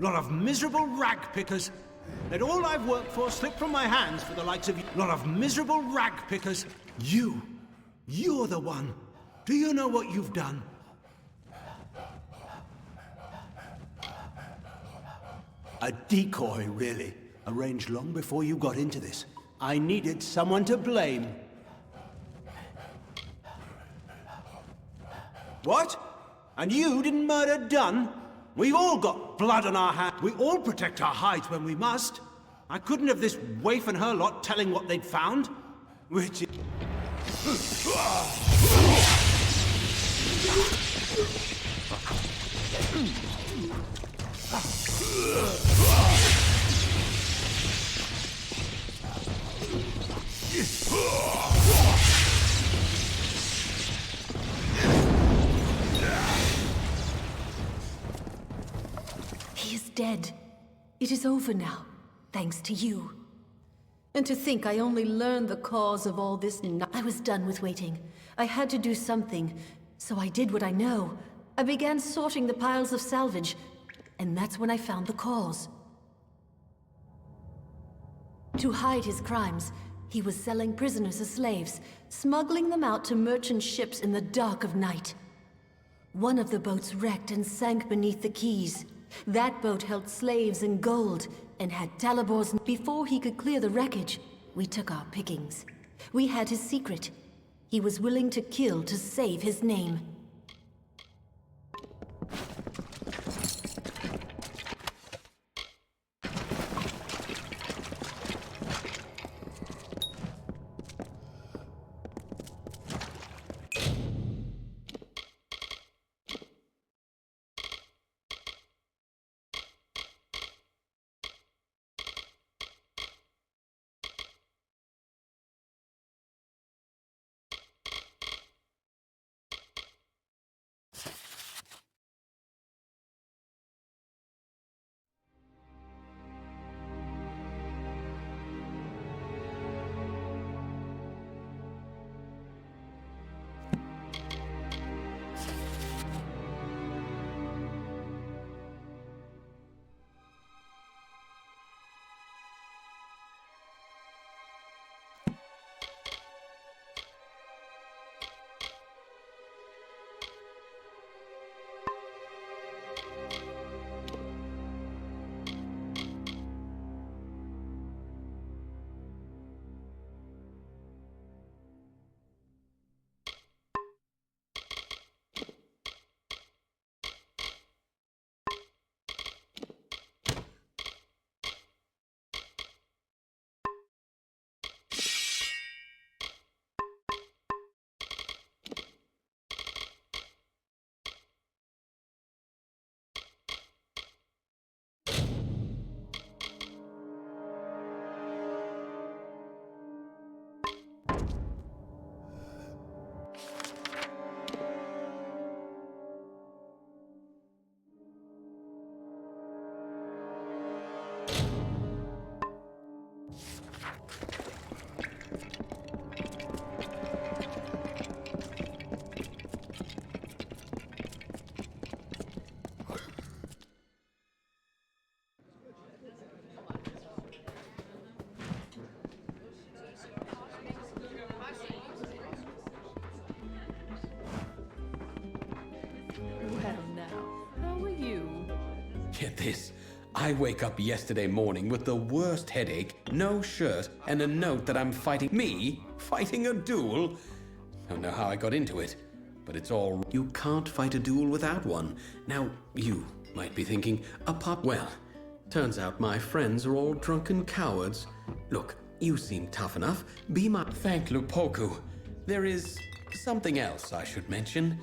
Lot of miserable rag pickers. Let all I've worked for slip from my hands for the likes of you. Lot of miserable rag pickers. You're the one. Do you know what you've done? A decoy, really. Arranged long before you got into this. I needed someone to blame. What? And you didn't murder Dunn? We've all got blood on our hands. We all protect our hides when we must. I couldn't have this waif and her lot telling what they'd found. Which is... He is dead. It is over now, thanks to you. And to think I only learned the cause of all this. I was done with waiting. I had to do something, so I did what I know. I began sorting the piles of salvage, and that's when I found the cause. To hide his crimes, he was selling prisoners as slaves, smuggling them out to merchant ships in the dark of night. One of the boats wrecked and sank beneath the quays. That boat held slaves and gold, and had Talibor's... Before he could clear the wreckage, we took our pickings. We had his secret. He was willing to kill to save his name. Get this. I wake up yesterday morning with the worst headache, no shirt, and a note that I'm fighting... Me? Fighting a duel? Don't know how I got into it, but it's all... You can't fight a duel without one. Now, you might be thinking, well, turns out my friends are all drunken cowards. Look, you seem tough enough. Be my... Thank Lupoku. There is something else I should mention.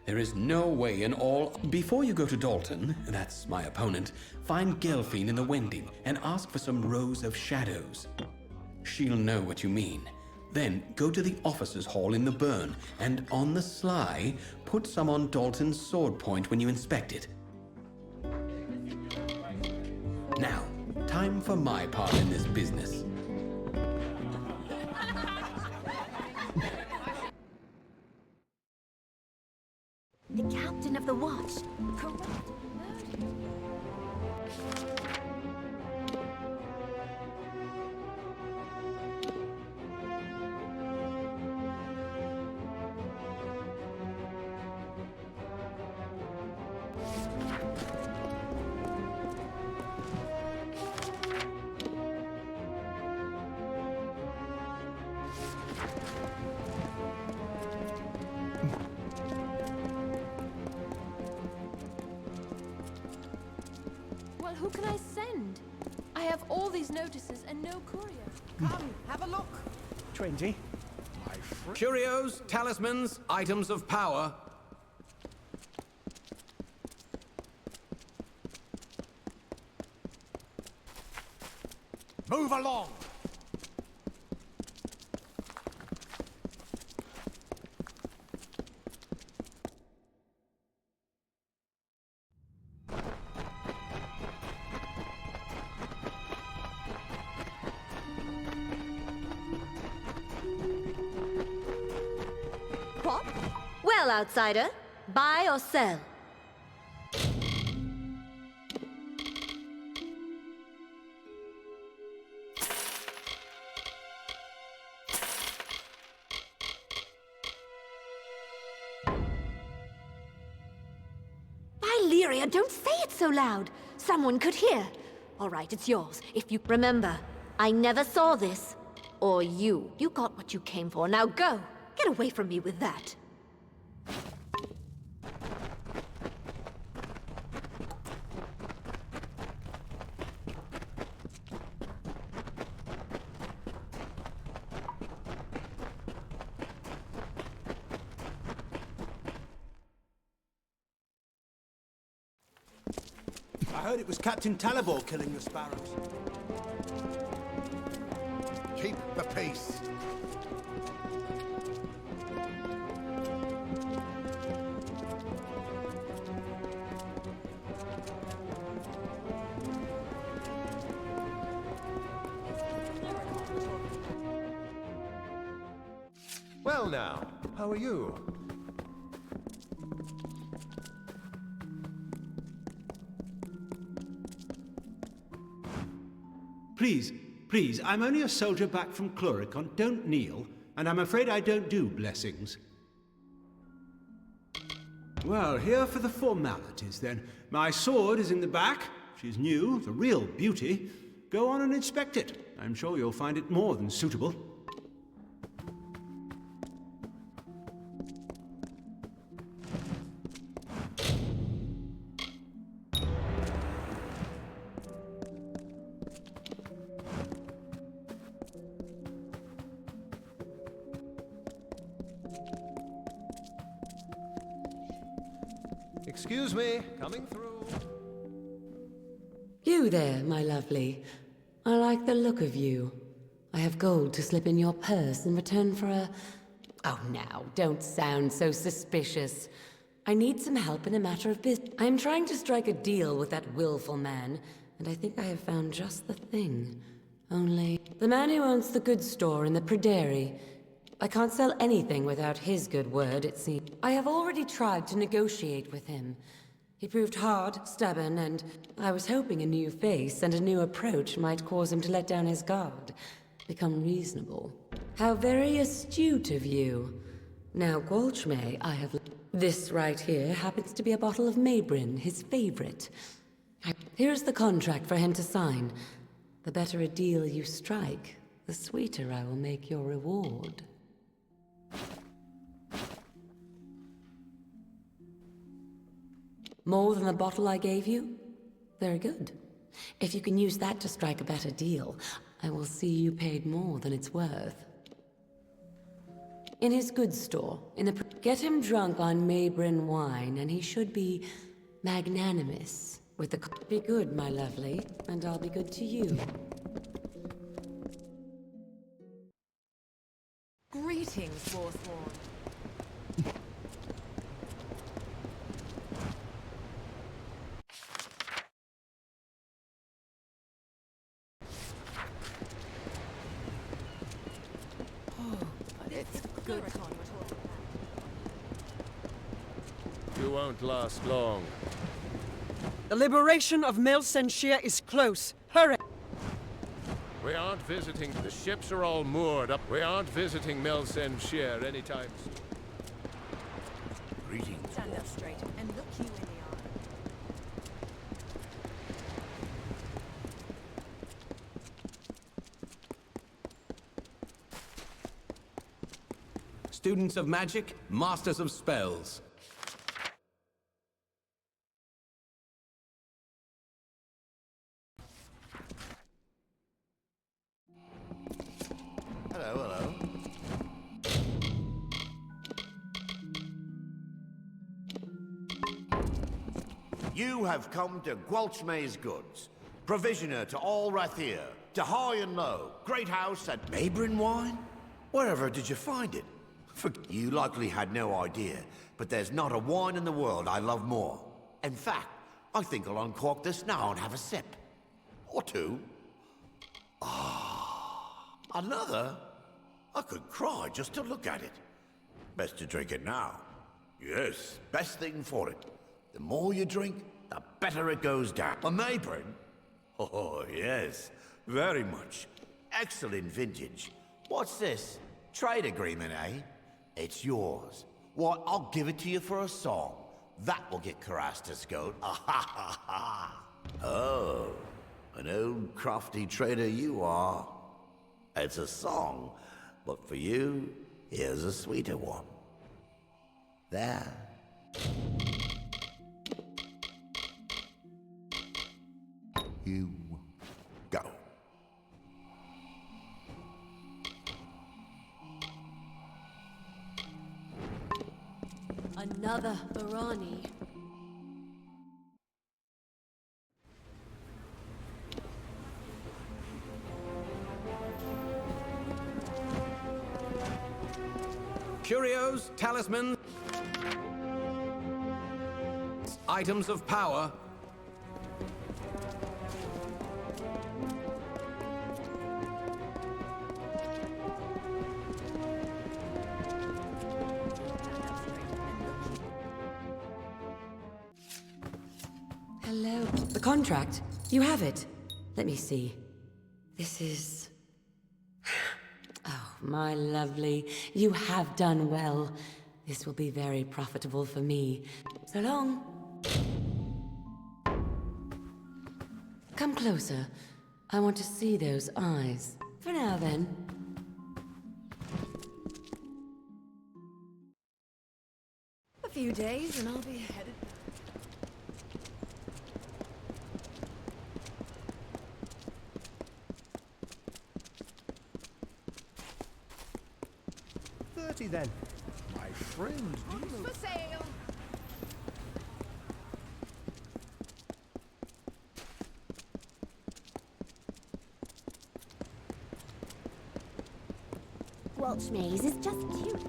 There is no way in all... Before you go to Dalton, that's my opponent, find Gelfine in the Wending and ask for some rows of shadows. She'll know what you mean. Then go to the officers' hall in the Burn and on the sly, put some on Dalton's sword point when you inspect it. Now, time for my part in this business. The captain of the watch. Correct. Well, who can I send? I have all these notices and no courier. Come, have a look. Twenty. Curios, talismans, items of power. Move along. What? Well, outsider, buy or sell? Lyria, don't say it so loud. Someone could hear. All right, it's yours. If you remember, I never saw this. Or you. You got what you came for. Now go. Get away from me with that. I heard it was Captain Talibor killing the sparrows. Keep the peace. Well now, how are you? Please, I'm only a soldier back from Chloricon. Don't kneel, and I'm afraid I don't do blessings. Well, here for the formalities, then. My sword is in the back. She's new, the real beauty. Go on and inspect it. I'm sure you'll find it more than suitable. Excuse me, coming through. You there, my lovely. I like the look of you. I have gold to slip in your purse in return for a... Oh, now, don't sound so suspicious. I need some help in a matter of business. I am trying to strike a deal with that willful man, and I think I have found just the thing. Only... the man who owns the goods store in the Prairie. I can't sell anything without his good word, it seems. I have already tried to negotiate with him. He proved hard, stubborn, and I was hoping a new face and a new approach might cause him to let down his guard, become reasonable. How very astute of you. Now, Gwalchmay, I have... This right here happens to be a bottle of Maybrin, his favorite. Here's the contract for him to sign. The better a deal you strike, the sweeter I will make your reward. More than the bottle I gave you? Very good. If you can use that to strike a better deal, I will see you paid more than it's worth. In his goods store, get him drunk on Maybrin wine, and he should be magnanimous with the... Be good, my lovely, and I'll be good to you. Greetings, Forsworn. Good. You won't last long. The liberation of Milsenshire is close. Hurry! We aren't visiting. The ships are all moored up. We aren't visiting Milsenshire anytime soon. Greetings. Stand up straight and look you in the eye. Students of magic, masters of spells. Hello, hello. You have come to Gwalchmay's goods, provisioner to all Rathir, to high and low, great house and neighbouring wine? Wherever did you find it? You likely had no idea, but there's not a wine in the world I love more. In fact, I think I'll uncork this now and have a sip. Or two. Ah, another? I could cry just to look at it. Best to drink it now. Yes, best thing for it. The more you drink, the better it goes down. A neighbouring? Oh, yes, very much. Excellent vintage. What's this? Trade agreement, eh? It's yours. Why, I'll give it to you for a song. That will get Carastus goat. Oh, an old crafty trader you are. It's a song, but for you, here's a sweeter one. There. You go. Another Barani. Curios, talismans, items of power. Hello. The contract. You have it. Let me see. This is... Oh, my lovely. You have done well. This will be very profitable for me. So long. Come closer. I want to see those eyes. For now, then. A few days and I'll be headed. Then. My friend, do you know... For sale. Welch Maze is just cute.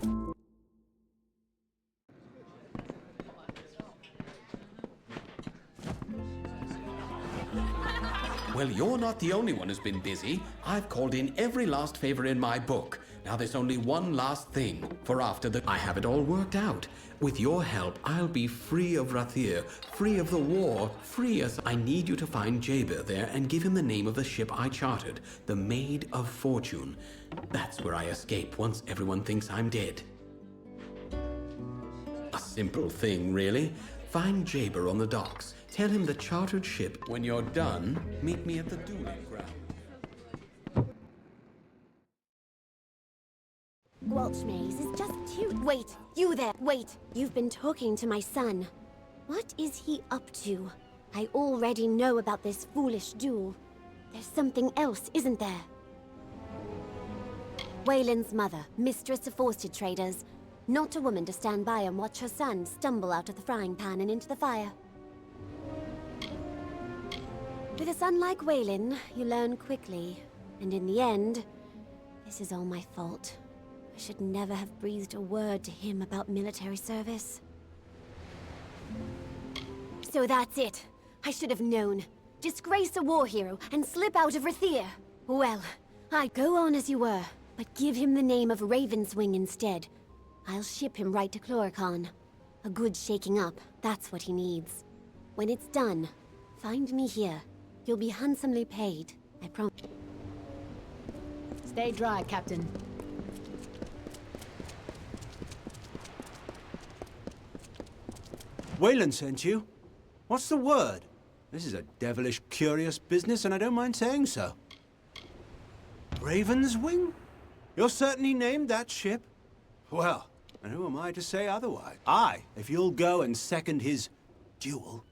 Well, you're not the only one who's been busy. I've called in every last favor in my book. Now there's only one last thing, for after that I have it all worked out. With your help, I'll be free of Rathir, free of the war, free as... I need you to find Jaber there and give him the name of the ship I chartered, the Maid of Fortune. That's where I escape once everyone thinks I'm dead. A simple thing, really. Find Jaber on the docks. Tell him the chartered ship. When you're done, meet me at the dueling ground. Welch Maze is just cute. Wait, you there, wait. You've been talking to my son. What is he up to? I already know about this foolish duel. There's something else, isn't there? Wayland's mother, mistress of worsted traders. Not a woman to stand by and watch her son stumble out of the frying pan and into the fire. With a son like Wayland, you learn quickly. And in the end, this is all my fault. I should never have breathed a word to him about military service. So that's it. I should have known. Disgrace a war hero and slip out of Rathir. Well, I'd go on as you were, but give him the name of Ravenswing instead. I'll ship him right to Chloricon. A good shaking up, that's what he needs. When it's done, Find me here. You'll be handsomely paid. I promise. Stay dry, Captain. Wayland sent you? What's the word? This is a devilish curious business, and I don't mind saying so. Raven's Wing? You're certainly named that ship? Well, and who am I to say otherwise? Aye, if you'll go and second his duel.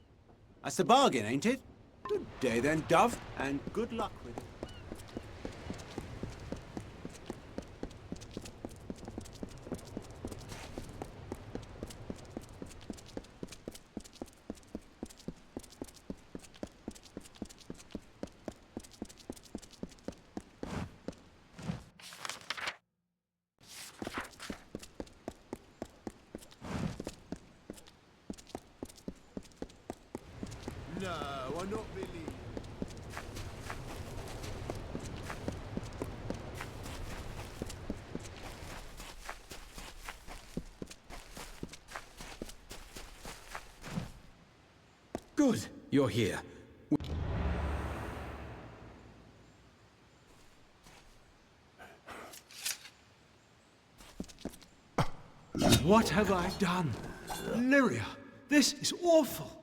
That's the bargain, ain't it? Good day then, Dove, and good luck with it. No, I not believe. Good, you're here. What have I done? Lyria, this is awful.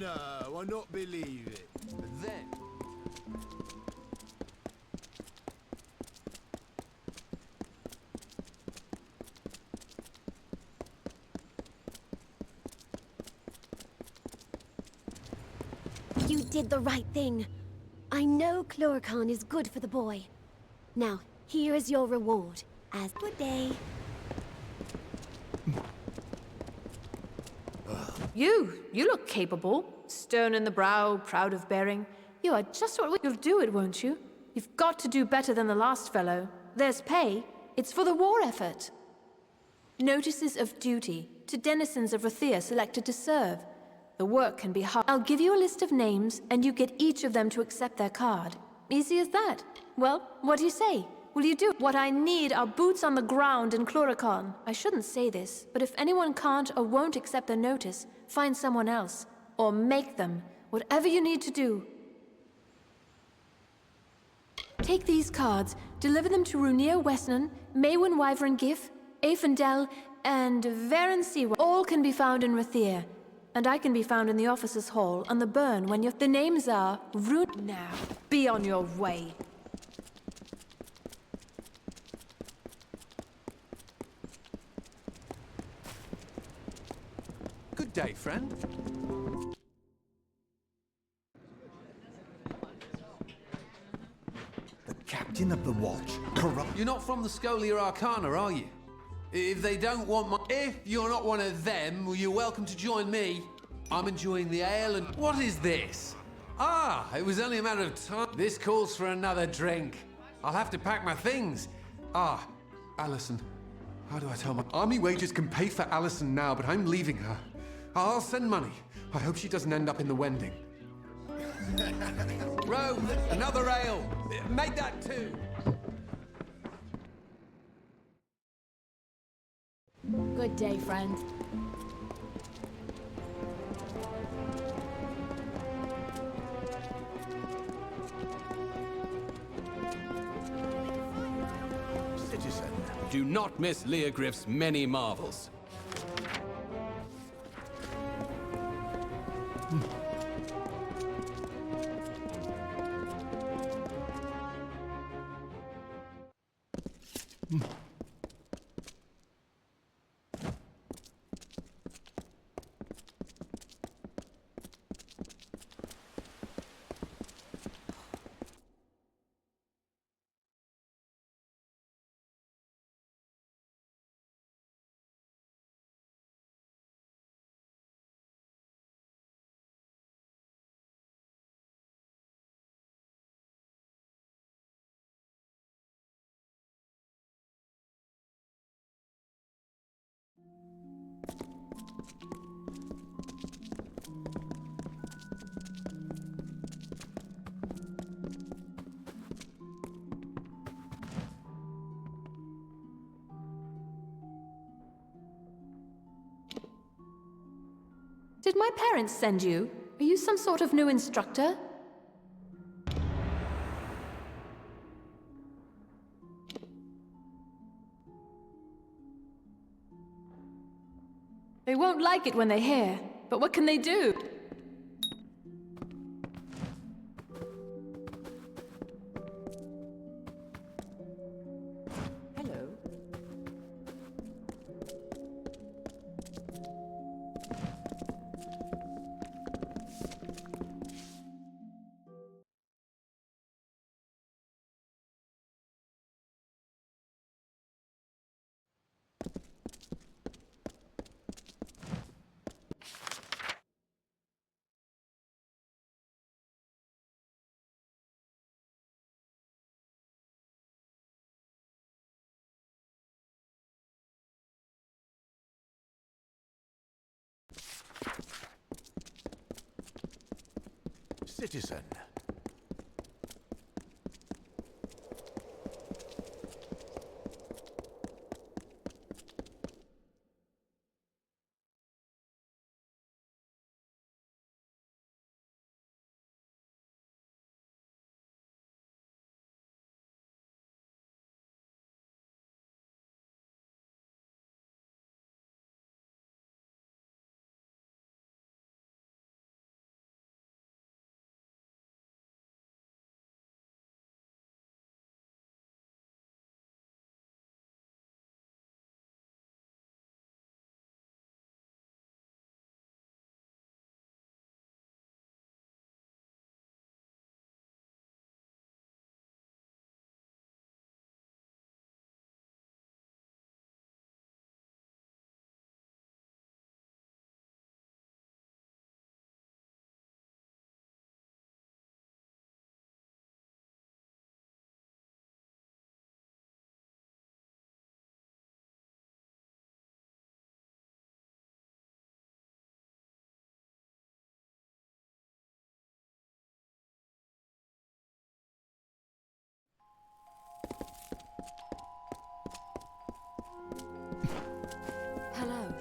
No, I not believe it. But then... You did the right thing. I know Chloricon is good for the boy. Now, here is your reward. As good day. You look capable. Stern in the brow, proud of bearing. You are just what you'll do it, won't you? You've got to do better than the last fellow. There's pay. It's for the war effort. Notices of duty to denizens of Rathia selected to serve. The work can be hard. I'll give you a list of names, and you get each of them to accept their card. Easy as that. Well, what do you say? Will you do? What I need are boots on the ground in Chloricon. I shouldn't say this, but if anyone can't or won't accept the notice, find someone else. Or make them. Whatever you need to do. Take these cards, deliver them to Runir Westnon, Maywin Wyvern Gif, Aifendel, and Varen Siwa. All can be found in Rathir. And I can be found in the officers' hall on the burn when you're... The names are Rune... Now, be on your way. Good day, friend. The captain of the watch, corrupt... You're not from the Scholia Arcana, are you? If they don't want my... If you're not one of them, well, you're welcome to join me. I'm enjoying the ale and... What is this? Ah, it was only a matter of time. This calls for another drink. I'll have to pack my things. Ah, Alison. How do I tell my... Army wages can pay for Alison now, but I'm leaving her. I'll send money. I hope she doesn't end up in the Wending. Rogue, another ale. Make that two. Good day, friend. Citizen. Do not miss Leogriff's many marvels. Did my parents send you? Are you some sort of new instructor? They won't like it when they hear, but what can they do? Hello. Citizen. Hello.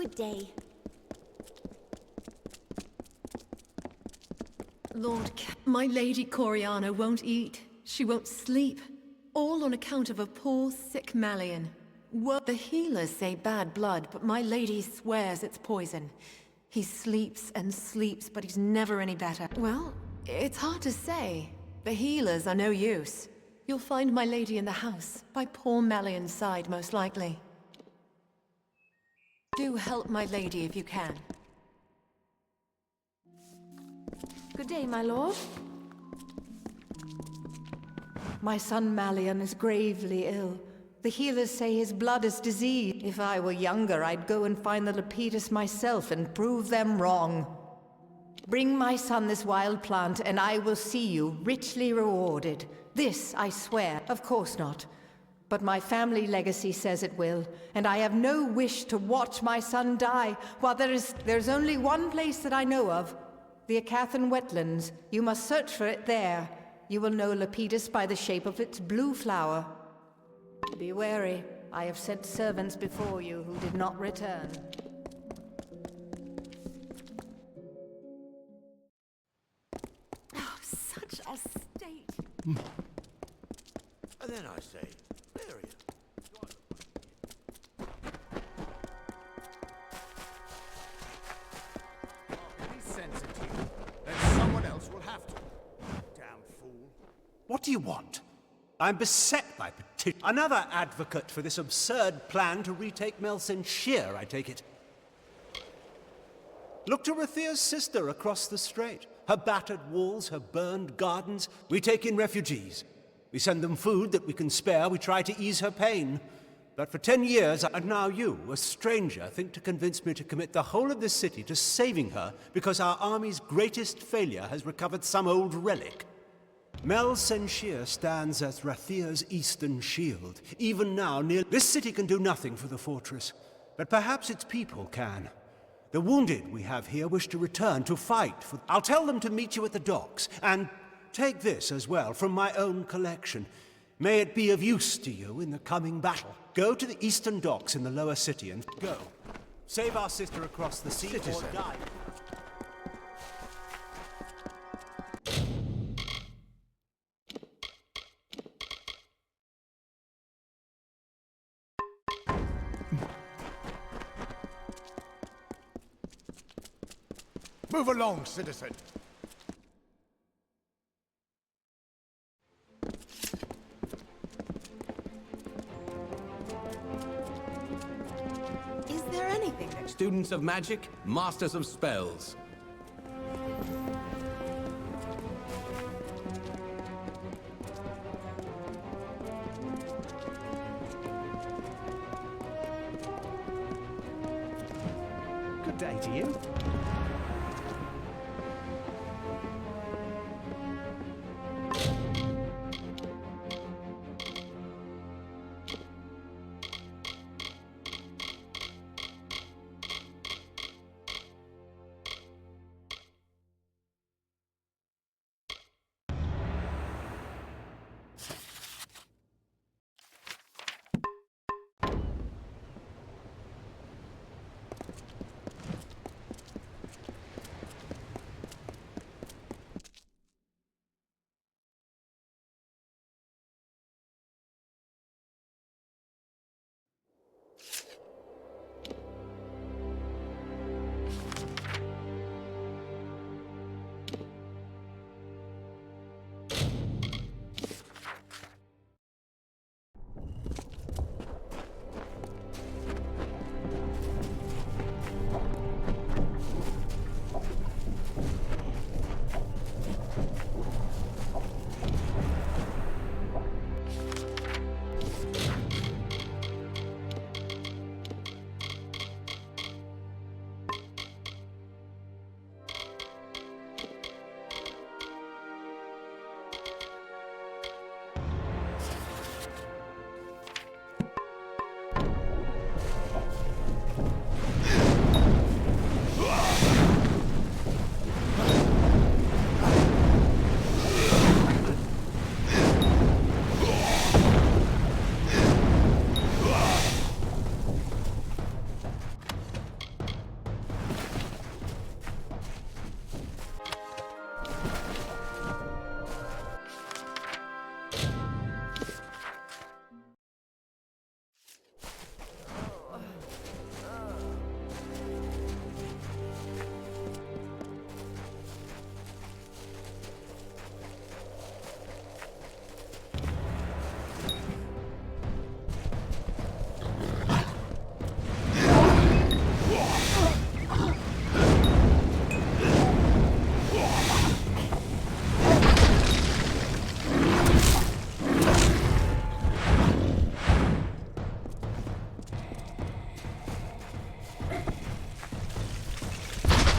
Good day. My Lady Coriana won't eat. She won't sleep. All on account of a poor, sick Malian. The healers say bad blood, but my lady swears it's poison. He sleeps and sleeps, but he's never any better. Well, it's hard to say. The healers are no use. You'll find my lady in the house, by poor Malian's side, most likely. Do help my lady if you can. Good day, my lord. My son Malian is gravely ill. The healers say his blood is diseased. If I were younger, I'd go and find the Lepidus myself and prove them wrong. Bring my son this wild plant, and I will see you richly rewarded. This, I swear. Of course not. But my family legacy says it will, and I have no wish to watch my son die, while there's only one place that I know of. The Acathan wetlands. You must search for it there. You will know Lepidus by the shape of its blue flower. Be wary. I have sent servants before you who did not return. Oh, such a state. And then I say, Lyria. Any sense into you, then someone else will have to. Damn fool. What do you want? I'm beset by petition. Another advocate for this absurd plan to retake Melsenshire, I take it. Look to Rathia's sister across the strait. Her battered walls, her burned gardens. We take in refugees. We send them food that we can spare. We try to ease her pain. But for 10 years, and now you, a stranger, think to convince me to commit the whole of this city to saving her because our army's greatest failure has recovered some old relic. Melsenshire stands as Rathia's eastern shield. Even now, this city can do nothing for the fortress, but perhaps its people can. The wounded we have here wish to return to fight for... I'll tell them to meet you at the docks, and take this as well from my own collection. May it be of use to you in the coming battle. Go to the eastern docks in the lower city and go. Save our sister across the sea or die. Move along, citizen. Is there anything that... Students of magic, masters of spells. Good day to you.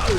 So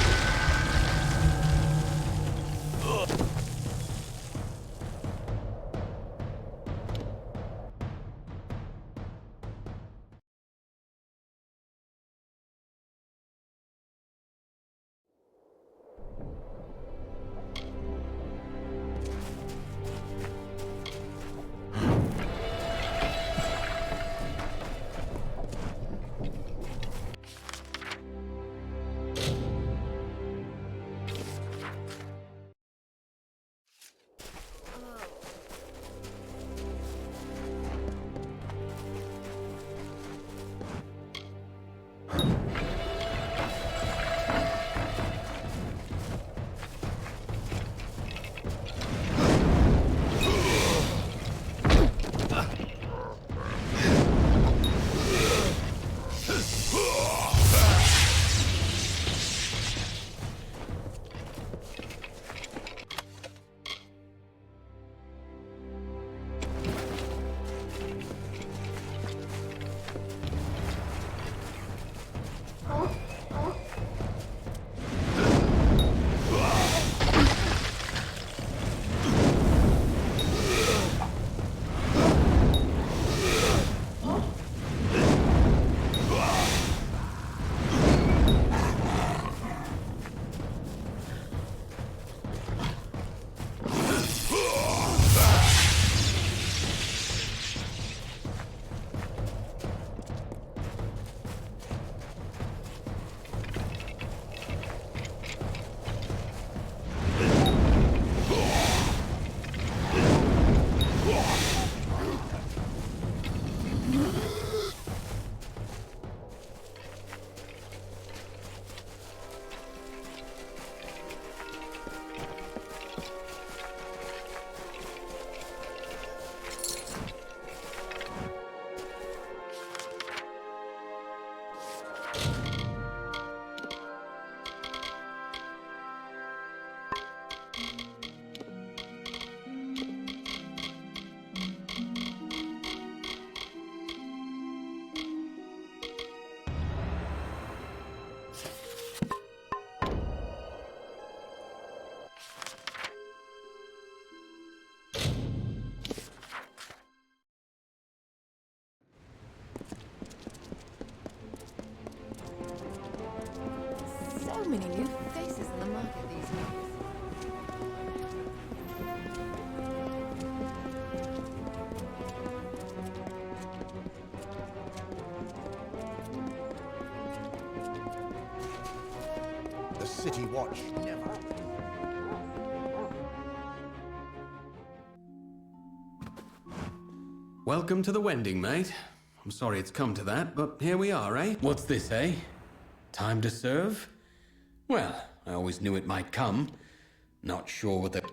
many new faces in the market these days. The City Watch never. Welcome to the wending, mate. I'm sorry it's come to that, but here we are, eh? What's this, eh? Time to serve? Well, I always knew it might come. Not sure what the...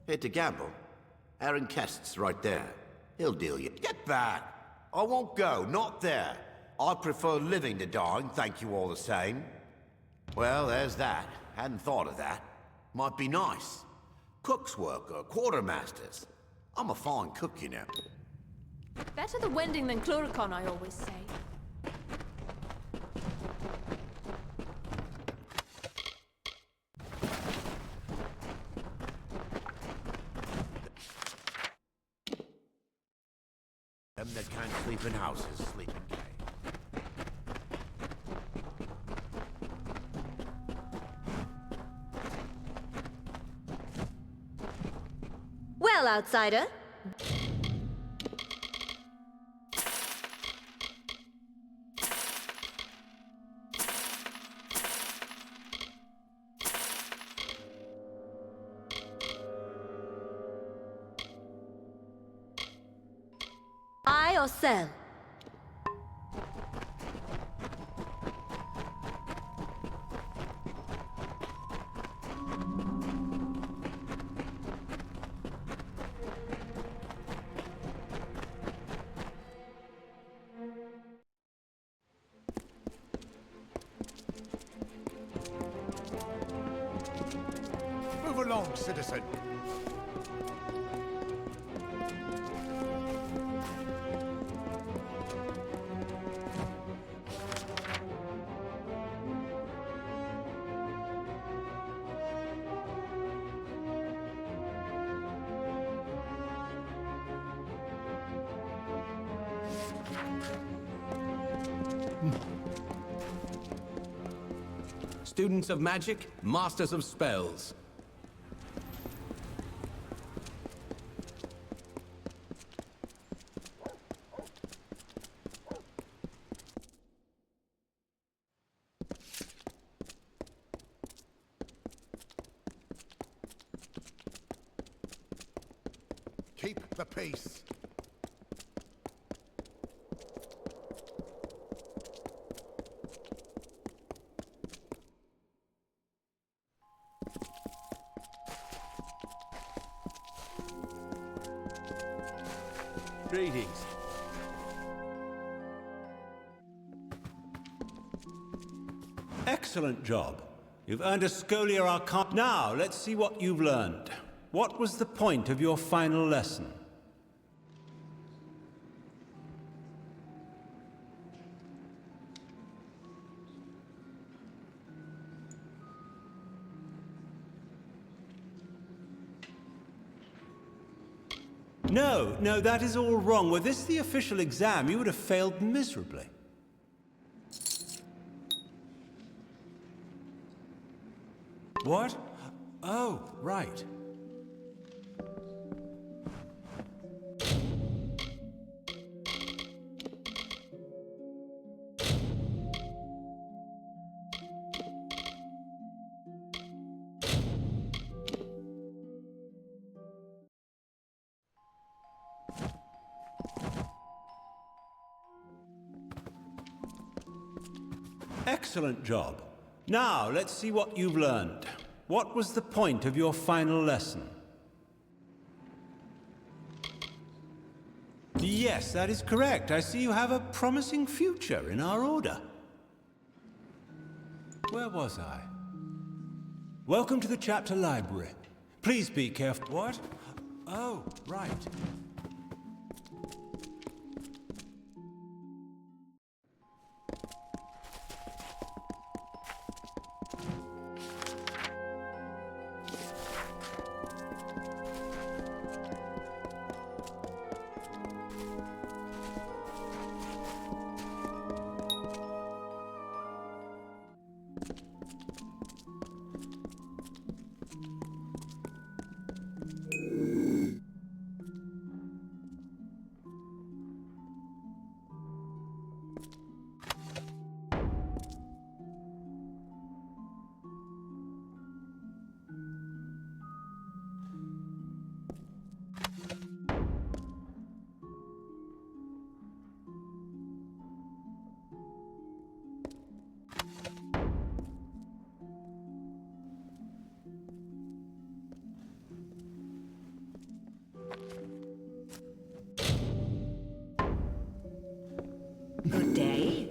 Here to gamble? Aaron Kest's right there. He'll deal you. Get back! I won't go, not there. I prefer living to dying, thank you all the same. Well, there's that. Hadn't thought of that. Might be nice. Cook's work or quartermasters. I'm a fine cook, you know. Better the wending than Cluricon, I always say. Them that can't sleep in houses, sleep in caves. Well Well, outsider. Buy or sell? Move along, citizen. Students of magic, masters of spells. Keep the peace. Greetings. Excellent job. You've earned a Scholia Arcana. Now, let's see what you've learned. What was the point of your final lesson? No, that is all wrong. Were this the official exam, you would have failed miserably. What? Oh, right. Excellent job. Now, let's see what you've learned. What was the point of your final lesson? Yes, that is correct. I see you have a promising future in our order. Where was I? Welcome to the chapter library. Please be careful. What? Oh, right. Good day.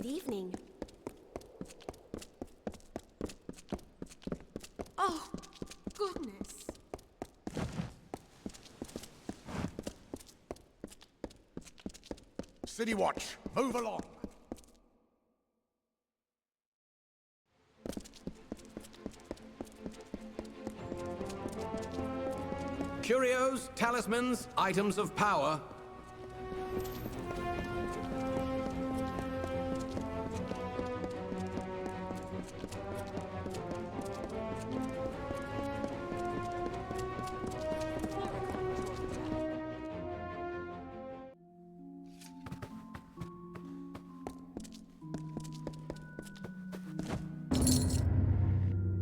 Good evening. Oh, goodness. City Watch, move along. Curios, talismans, items of power.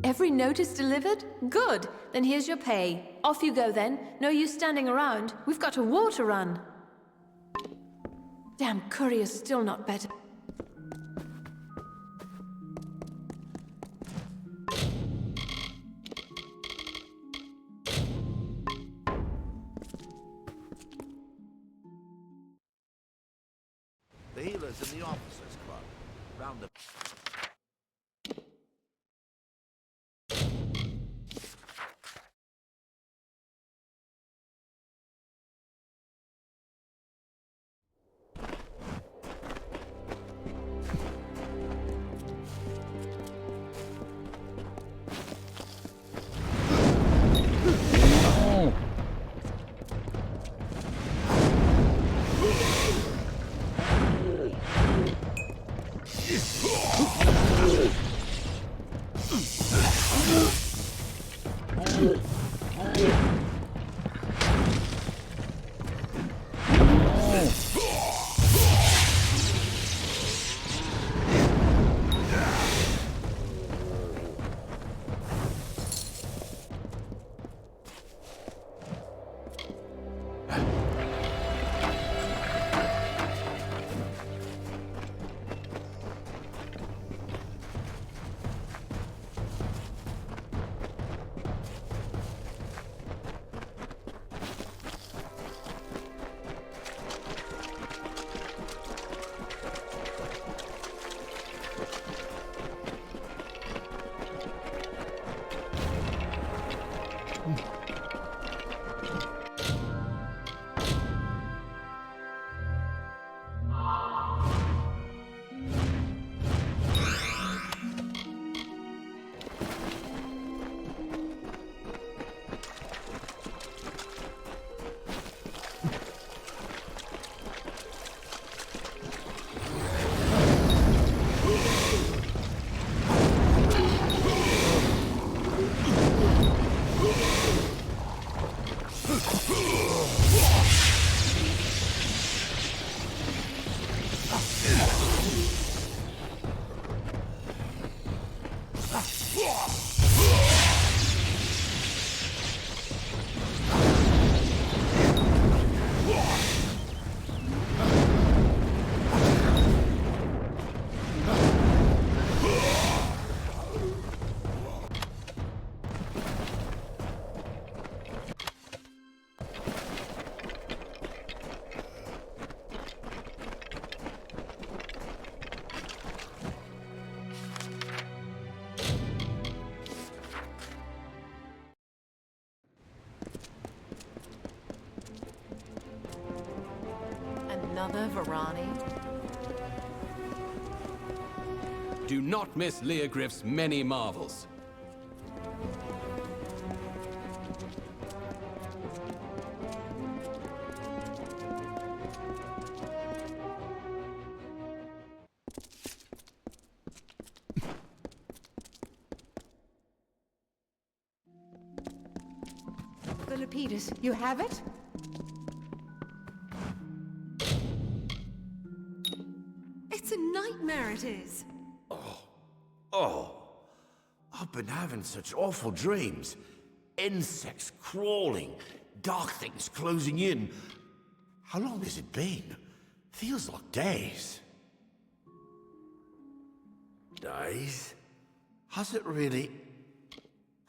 Every note is delivered? Good. Then here's your pay. Off you go then. No use standing around. We've got a war to run. Damn courier's still not better. The healers in the officers' club. Round the... Another Varani? Do not miss Leogriff's many marvels. The Lapidus, you have it? It's a nightmare, it is. Oh, I've been having such awful dreams. Insects crawling, dark things closing in. How long has it been? Feels like days. Days? Has it really?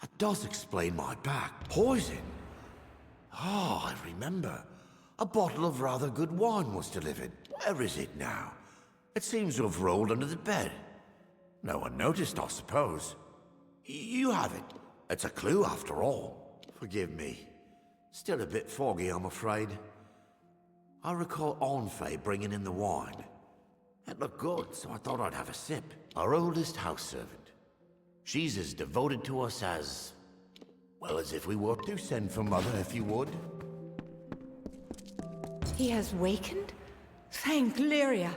That does explain my back. Poison. Oh, I remember. A bottle of rather good wine was delivered. Where is it now? It seems to have rolled under the bed. No one noticed, I suppose. You have it. It's a clue after all. Forgive me. Still a bit foggy, I'm afraid. I recall Onfay bringing in the wine. It looked good, so I thought I'd have a sip. Our oldest house servant. She's as devoted to us as... well, as if we were. Do send for Mother, if you would. He has wakened? Thank Lyria.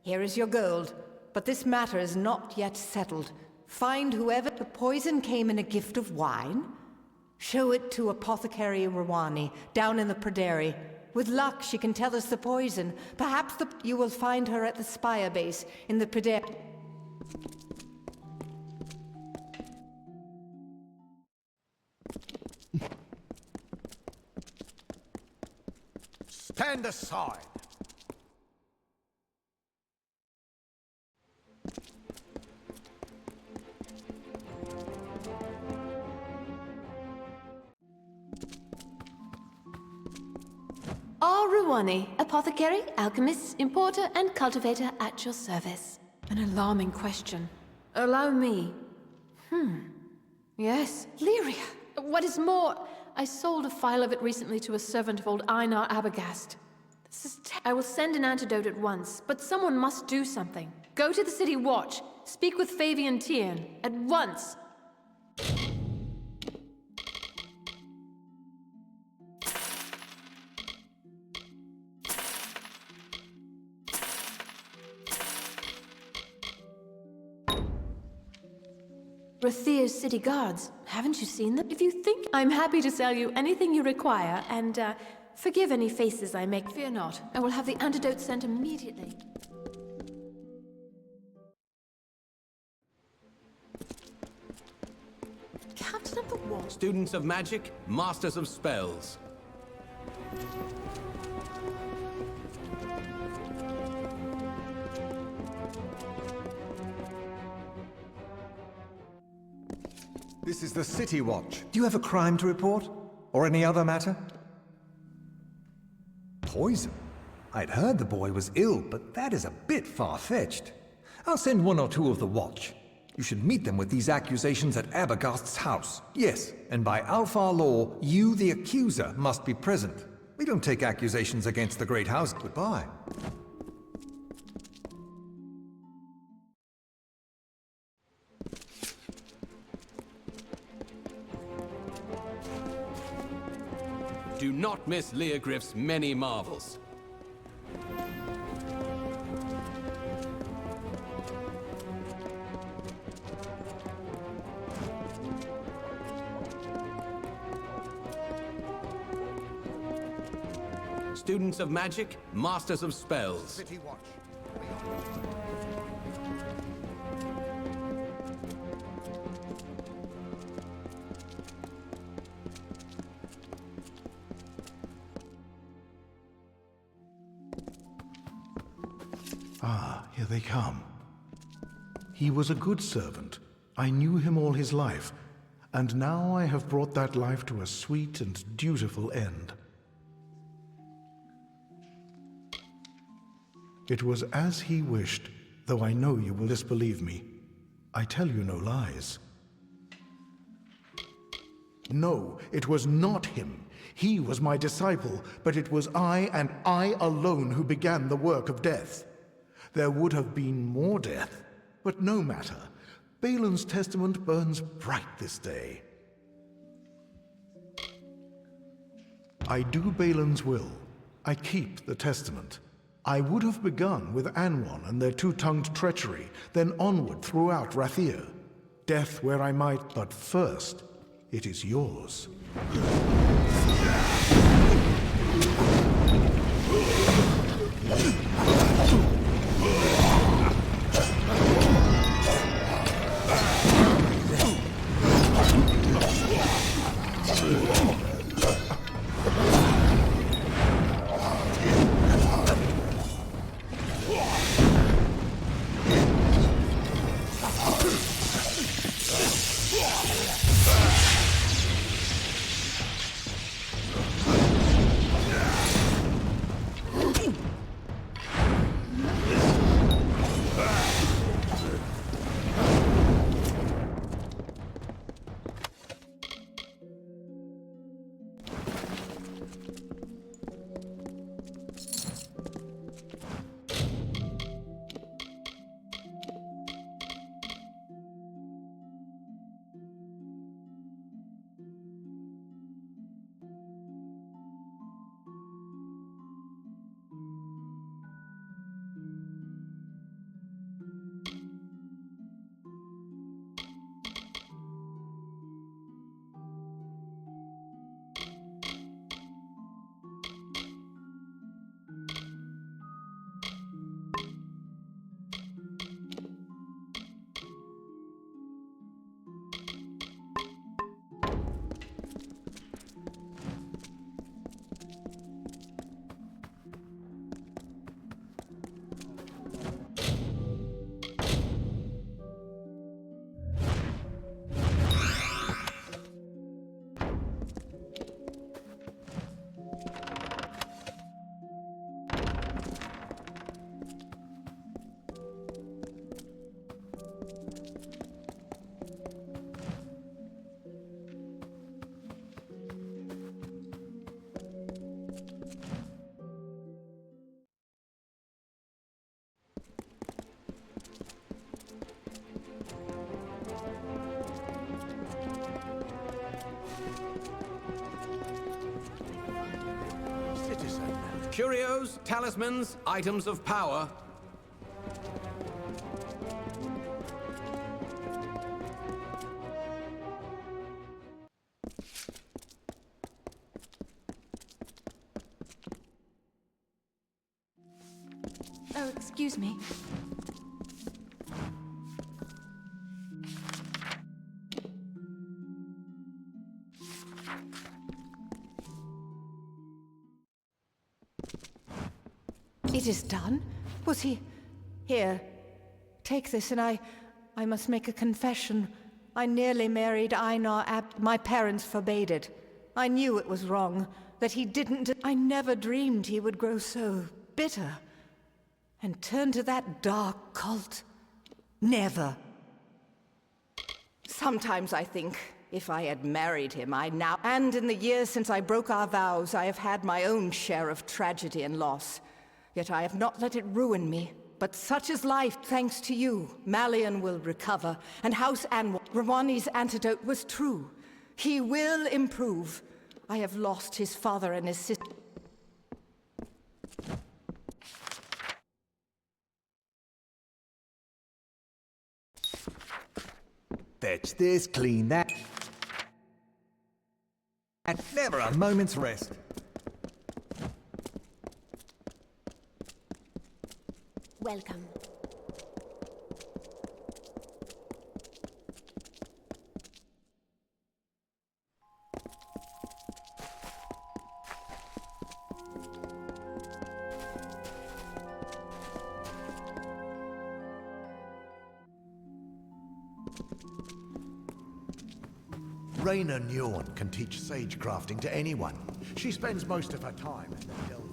Here is your gold, but this matter is not yet settled. Find whoever the poison came in a gift of wine. Show it to Apothecary Rawani, down in the Pryderi. With luck, she can tell us the poison. Perhaps you will find her at the Spire base in the Pryderi. Stand aside. Rawani, apothecary, alchemist, importer, and cultivator at your service. An alarming question. Allow me. Yes, Lyria. What is more, I sold a file of it recently to a servant of old Einar Abagast. This is I will send an antidote at once, but someone must do something. Go to the City Watch. Speak with Fabian Tiern. At once. Rathir's city guards. Haven't you seen them? If you think I'm happy to sell you anything you require, and forgive any faces I make. Fear not. I will have the antidote sent immediately. Captain of the Wall. Students of magic, masters of spells. This is the City Watch. Do you have a crime to report? Or any other matter? Poison? I'd heard the boy was ill, but that is a bit far-fetched. I'll send one or two of the Watch. You should meet them with these accusations at Abagast's house. Yes, and by Alfar law, you, the accuser, must be present. We don't take accusations against the Great House. Goodbye. Do not miss Leogriff's many marvels. Students of magic, masters of spells. City Watch. Ah, here they come. He was a good servant. I knew him all his life, and now I have brought that life to a sweet and dutiful end. It was as he wished, though I know you will disbelieve me. I tell you no lies. No, it was not him. He was my disciple, but it was I and I alone who began the work of death. There would have been more death, but no matter. Balin's testament burns bright this day. I do Balin's will. I keep the testament. I would have begun with Anwan and their two-tongued treachery, then onward throughout Rathir. Death where I might, but first, it is yours. curios, talismans, items of power. Oh, excuse me. It is done? Was he... Here, take this, and I must make a confession. I nearly married Einar my parents forbade it. I knew it was wrong, that he didn't... I never dreamed he would grow so bitter. And turn to that dark cult. Never. Sometimes I think, if I had married him, And in the years since I broke our vows, I have had my own share of tragedy and loss. Yet I have not let it ruin me. But such is life, thanks to you. Malian will recover, and House Anwar, Rawani's antidote was true. He will improve. I have lost his father and his sister. Fetch this, clean that. And never a moment's rest. Welcome. Raina Nyorn can teach sage crafting to anyone. She spends most of her time in the delving.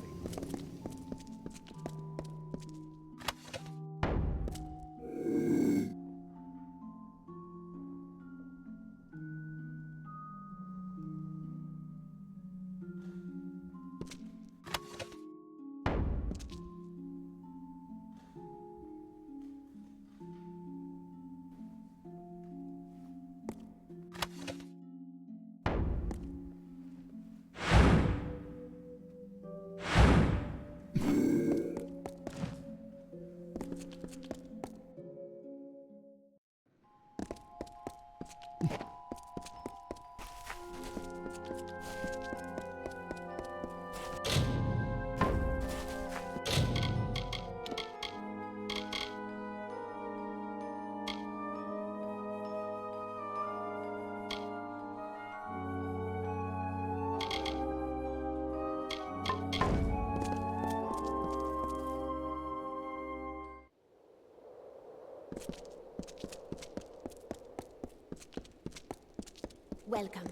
Welcome.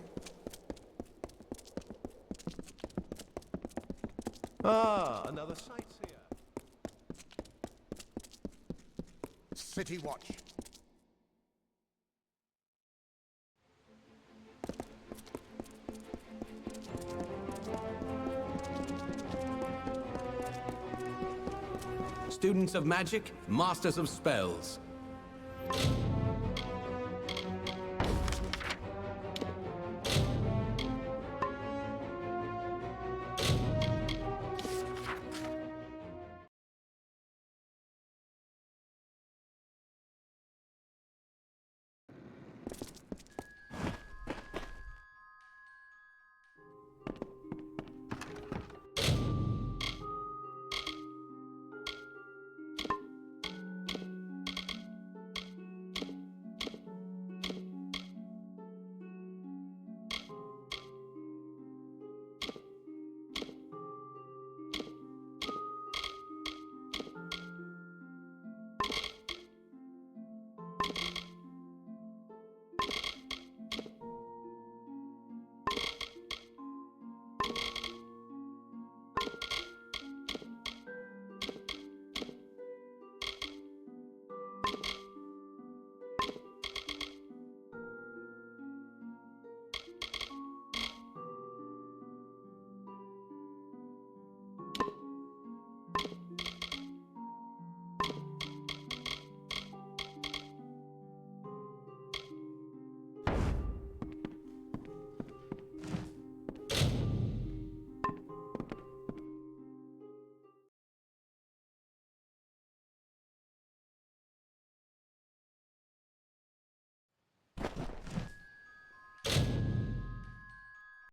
Ah, another sightseer. City watch. Students of magic, masters of spells.